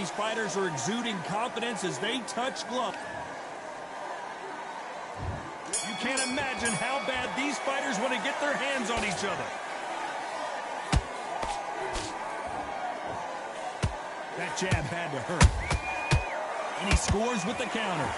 these fighters are exuding confidence as they touch gloves. You can't imagine how bad these fighters want to get their hands on each other. That jab had to hurt. And he scores with the counter.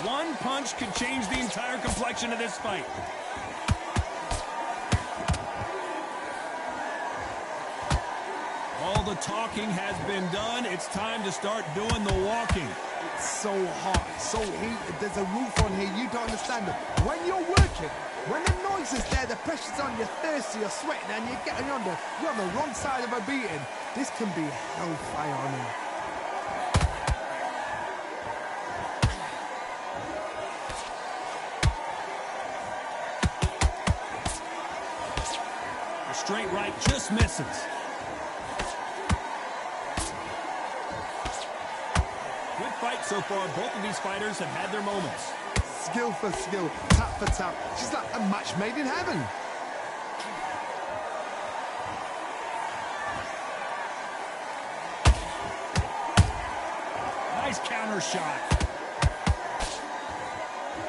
One punch could change the entire complexion of this fight. All the talking has been done. It's time to start doing the walking. It's so hot, so heated. There's a roof on here. You don't understand it. When you're working, when the noise is there, the pressure's on, you're thirsty, you're sweating, and you're getting under. You're on the wrong side of a beating. This can be hellfire on here. The straight right just misses. Good fight so far. Both of these fighters have had their moments. Skill for skill, tap for tap. She's like a match made in heaven. Nice counter shot.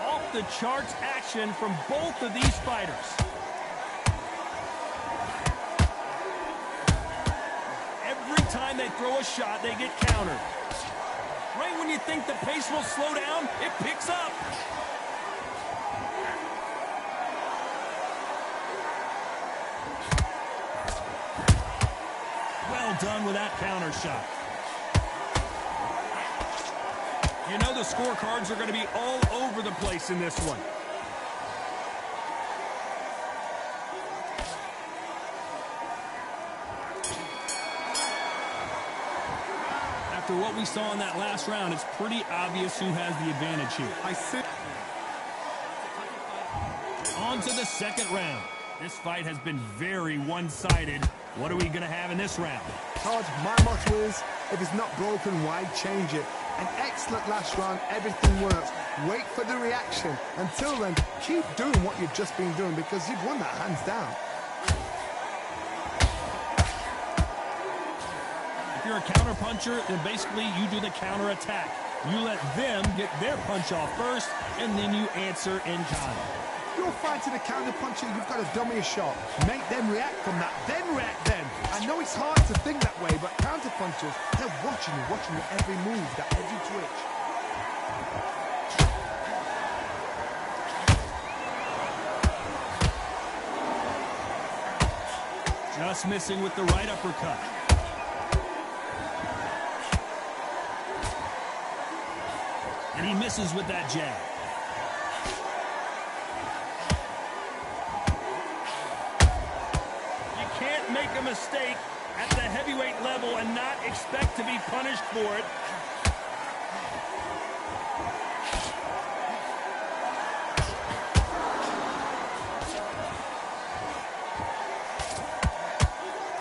Off the charts action from both of these fighters. Every time they throw a shot, they get countered. Right when you think the pace will slow down, it picks up. Well done with that counter shot. You know the scorecards are going to be all over the place in this one. After what we saw in that last round, it's pretty obvious who has the advantage here. I see. On to the second round. This fight has been very one-sided. What are we going to have in this round? Todd, my motto is, if it's not broken, why change it? An excellent last round, everything works. Wait for the reaction. Until then, keep doing what you've just been doing because you've won that hands down. If you're a counter puncher, then basically you do the counter attack. You let them get their punch off first, and then you answer in kind. If you're fighting a counter puncher, you've got to dummy a shot. Make them react from that, then react then. I know it's hard to think that way, but counter punchers, they're watching you every move, that every twitch. Just missing with the right uppercut. And he misses with that jab. You can't make a mistake at the heavyweight level and not expect to be punished for it.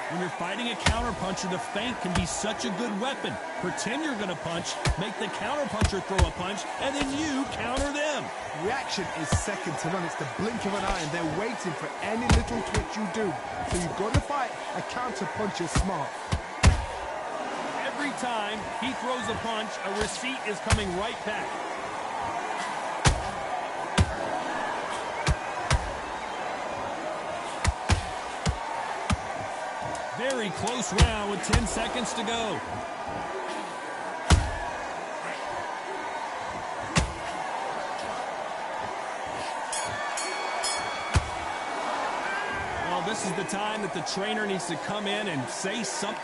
When you're fighting a counterpuncher, the feint can be such a good weapon. Pretend you're going to punch, make the counterpuncher throw a punch, and then you counter them. Reaction is second to none. It's the blink of an eye, and they're waiting for any little twitch you do. So you've got to fight a counterpuncher smart. Every time he throws a punch, a receipt is coming right back. Very close round with 10 seconds to go. Well, this is the time that the trainer needs to come in and say something.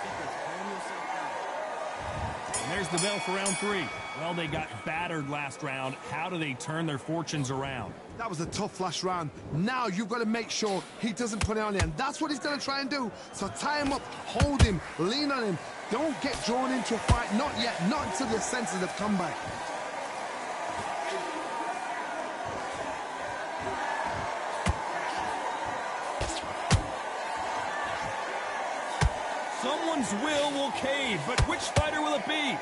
And there's the bell for round 3. Well, they got battered last round. How do they turn their fortunes around? That was a tough last round. Now you've got to make sure he doesn't put it on you, and that's what he's going to try and do. So tie him up, hold him, lean on him. Don't get drawn into a fight. Not yet. Not until your senses have come back. Someone's will cave, but which fighter will it be?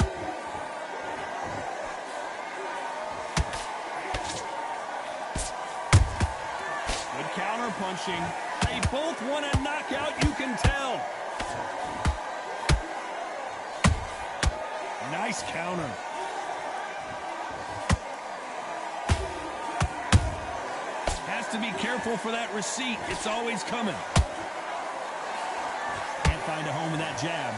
Good counter punching. They both want a knockout, you can tell. Nice counter. Has to be careful for that receipt. It's always coming. Can't find a home with that jab.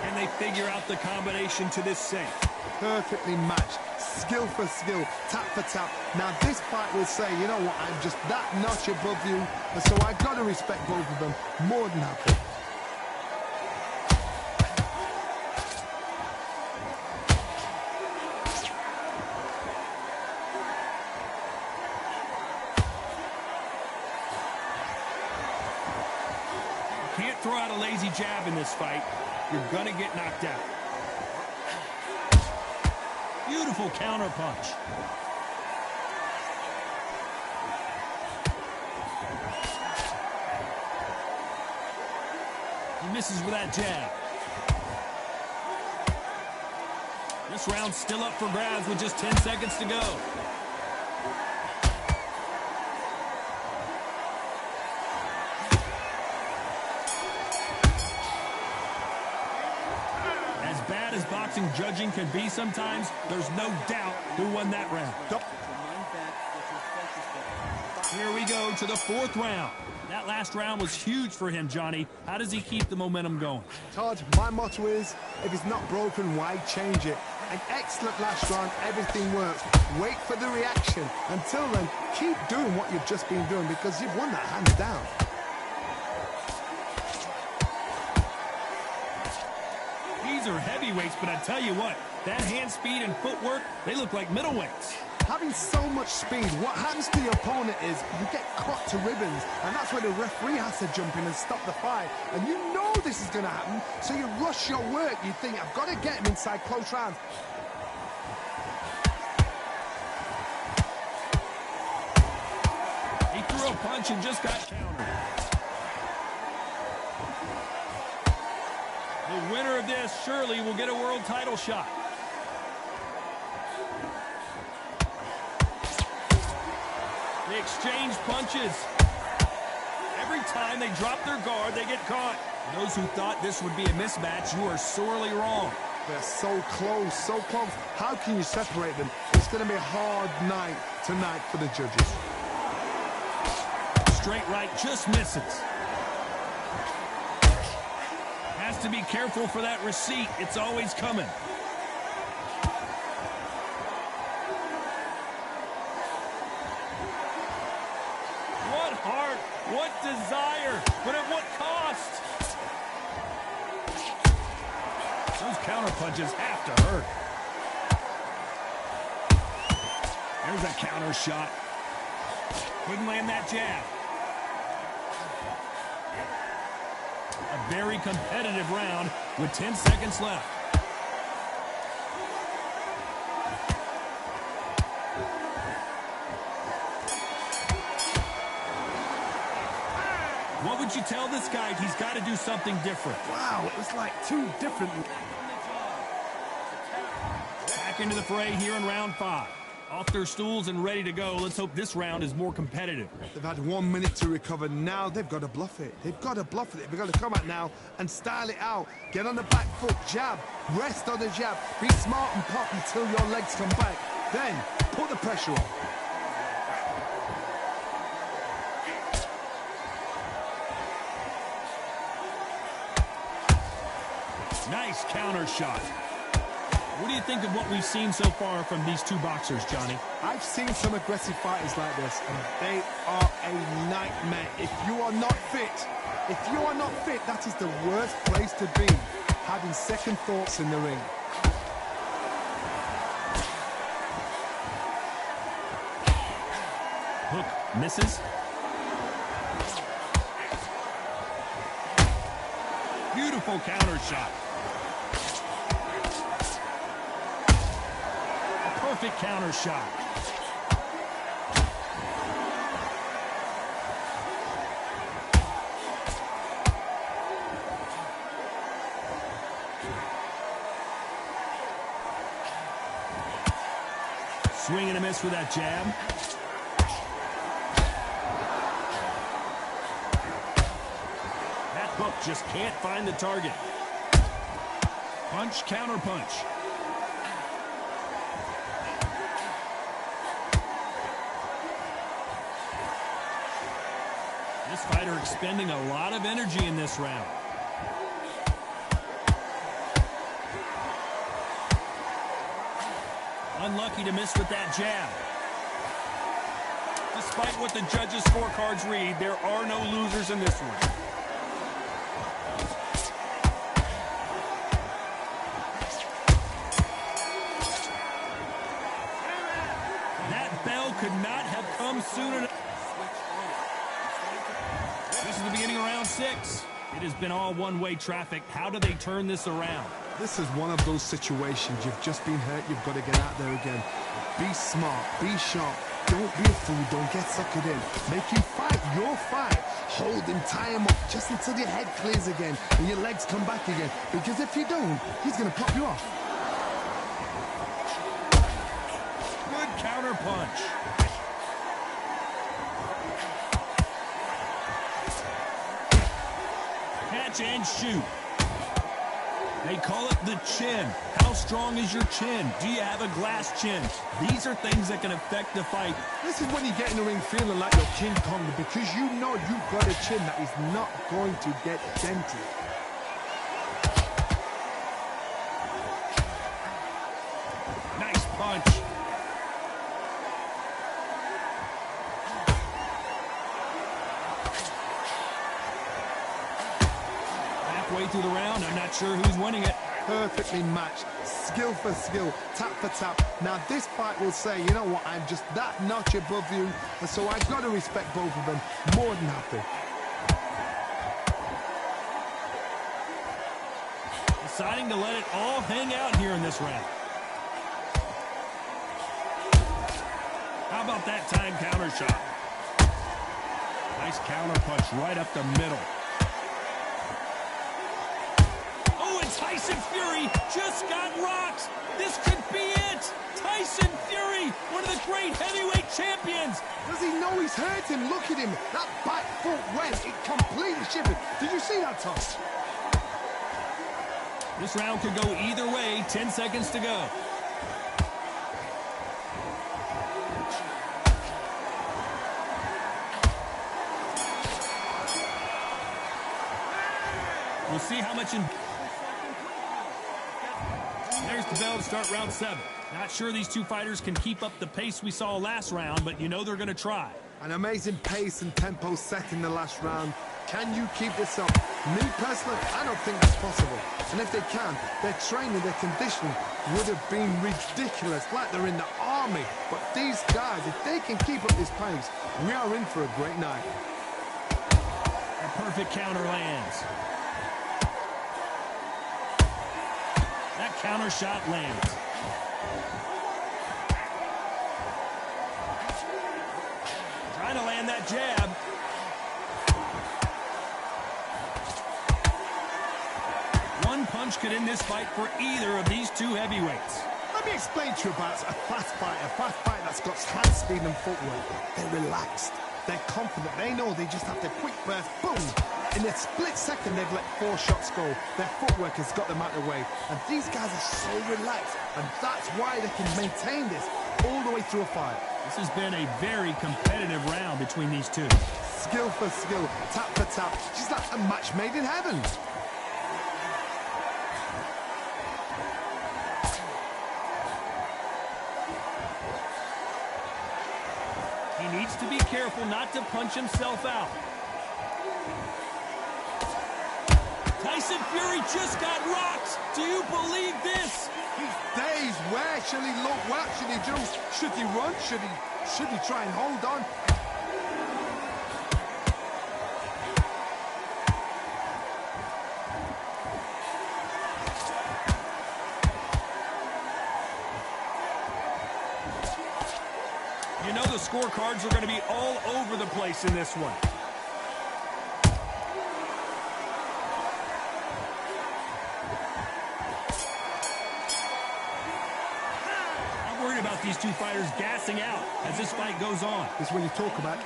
And they figure out the combination to this sink. Perfectly matched. Skill for skill, tap for tap. Now this fight will say, you know what, I'm just that notch above you, and so I've got to respect both of them more than happy. Can't throw out a lazy jab in this fight. You're gonna get knocked out. Beautiful counter punch. He misses with that jab. This round's still up for grabs with just 10 seconds to go. As bad as boxing judging can be sometimes, there's no doubt who won that round. Here we go to the fourth round. That last round was huge for him, Johnny. How does he keep the momentum going? Todd, my motto is, if it's not broken, why change it? An excellent last round, everything works. Wait for the reaction. Until then, keep doing what you've just been doing because you've won that hands down. These are heavyweights, but I tell you what, that hand speed and footwork, they look like middleweights. Having so much speed, what happens to your opponent is you get cut to ribbons, and that's where the referee has to jump in and stop the fight. And you know this is going to happen, so you rush your work. You think, I've got to get him inside close rounds. He threw a punch and just got countered. The winner of this surely will get a world title shot. They exchange punches. Every time they drop their guard, they get caught. Those who thought this would be a mismatch, you are sorely wrong. They're so close, so close. How can you separate them? It's going to be a hard night tonight for the judges. Straight right just misses. Has to be careful for that receipt. It's always coming. What heart, what desire, but at what cost? Those counter punches have to hurt. There's a counter shot. Couldn't land that jab. A very competitive round with 10 seconds left. What would you tell this guy? He's got to do something different. Wow, it was like two different... Back into the fray here in round 5. Off their stools and ready to go. Let's hope this round is more competitive. They've had 1 minute to recover. Now they've got to bluff it. They've got to bluff it. They've got to come out now and style it out. Get on the back foot, jab, rest on the jab. Be smart and pop until your legs come back. Then put the pressure on. Nice counter shot. What do you think of what we've seen so far from these two boxers, Johnny? I've seen some aggressive fighters like this, and they are a nightmare. If you are not fit, that is the worst place to be, having second thoughts in the ring. Hook misses. Beautiful counter shot. Perfect counter shot. Swing and a miss with that jab. That hook just can't find the target. Punch, counter punch. This fighter expending a lot of energy in this round. Unlucky to miss with that jab. Despite what the judges' scorecards read, there are no losers in this one. That bell could not have come soon enough. This is the beginning of round 6. It has been all one-way traffic. How do they turn this around? This is one of those situations. You've just been hurt. You've got to get out there again. Be smart. Be sharp. Don't be a fool. Don't get suckered in. Make him fight your fight. Hold him, tie him up just until your head clears again and your legs come back again. Because if you don't, he's going to pop you off. Good counter punch. Catch and shoot. They call it the chin. How strong is your chin? Do you have a glass chin? These are things that can affect the fight. This is when you get in the ring feeling like you're King Kong, because you know you've got a chin that is not going to get dented. Nice punch. Halfway through the round, I'm not sure who's winning it. Perfectly matched, skill for skill, tap for tap. Now this fight will say, you know what, I'm just that notch above you, and so I've got to respect both of them more than happy. Deciding to let it all hang out here in this round. How about that time counter shot? Nice counter punch right up the middle. Tyson Fury just got rocked. This could be it. Tyson Fury, one of the great heavyweight champions. Does he know he's hurt him? Look at him. That back foot went. It completely shifted. Did you see that toss? This round could go either way. 10 seconds to go. We'll see how much in... There's the bell to start round 7. Not sure these two fighters can keep up the pace we saw last round, but you know they're going to try. An amazing pace and tempo set in the last round. Can you keep this up? Me personally, I don't think that's possible. And if they can, their training, their conditioning would have been ridiculous, like they're in the army. But these guys, if they can keep up this pace, we are in for a great night. A perfect counter lands. That counter shot lands. Trying to land that jab. One punch could end this fight for either of these two heavyweights. Let me explain to you about a fast fight that's got hand speed and footwork. They're relaxed. They're confident. They know they just have to quick burst, boom. In a split second, they've let 4 shots go. Their footwork has got them out of the way. And these guys are so relaxed. And that's why they can maintain this all the way through a fight. This has been a very competitive round between these two. Skill for skill, tap for tap. Just like a match made in heaven. He needs to be careful not to punch himself out. Tyson Fury just got rocked. Do you believe this? He's dazed. Where shall he look? What should he do? Should he run? Should he try and hold on? You know the scorecards are going to be all over the place in this one. These two fighters gassing out as this fight goes on. This is when you talk about.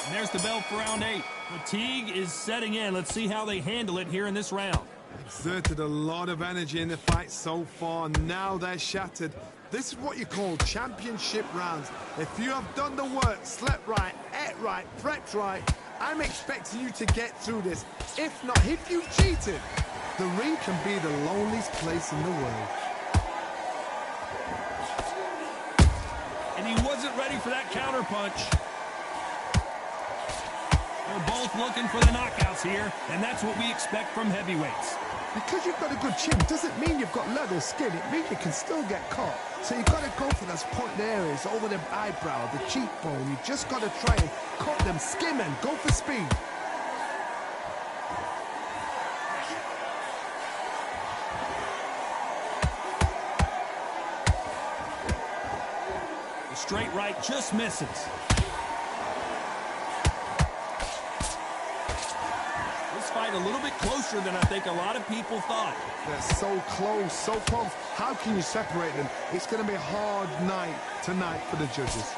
And there's the bell for round 8. Fatigue is setting in. Let's see how they handle it here in this round. Exerted a lot of energy in the fight so far. Now they're shattered. This is what you call championship rounds. If you have done the work, slept right, ate right, prepped right, I'm expecting you to get through this. If not, if you cheated, the ring can be the loneliest place in the world. And he wasn't ready for that counter punch. They're both looking for the knockouts here, and that's what we expect from heavyweights. Because you've got a good chin doesn't mean you've got leather skin. It means you can still get caught. So you've got to go for those point areas, over the eyebrow, the cheekbone. You just got to try and cut them, skim and go for speed. The straight right just misses. Fight a little bit closer than I think a lot of people thought. They're so close, so close. How can you separate them? It's going to be a hard night tonight for the judges.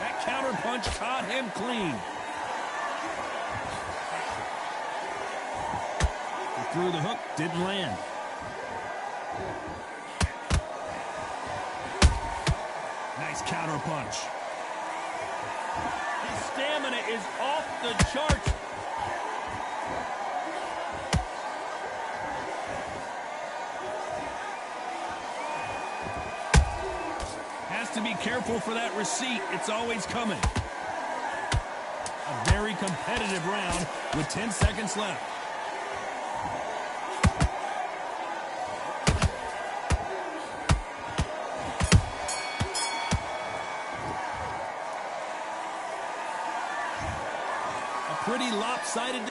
That counter punch caught him clean. He threw the hook, didn't land. Nice counter punch. Stamina is off the charts. Has to be careful for that receipt. It's always coming. A very competitive round with 10 seconds left. Pretty lopsided.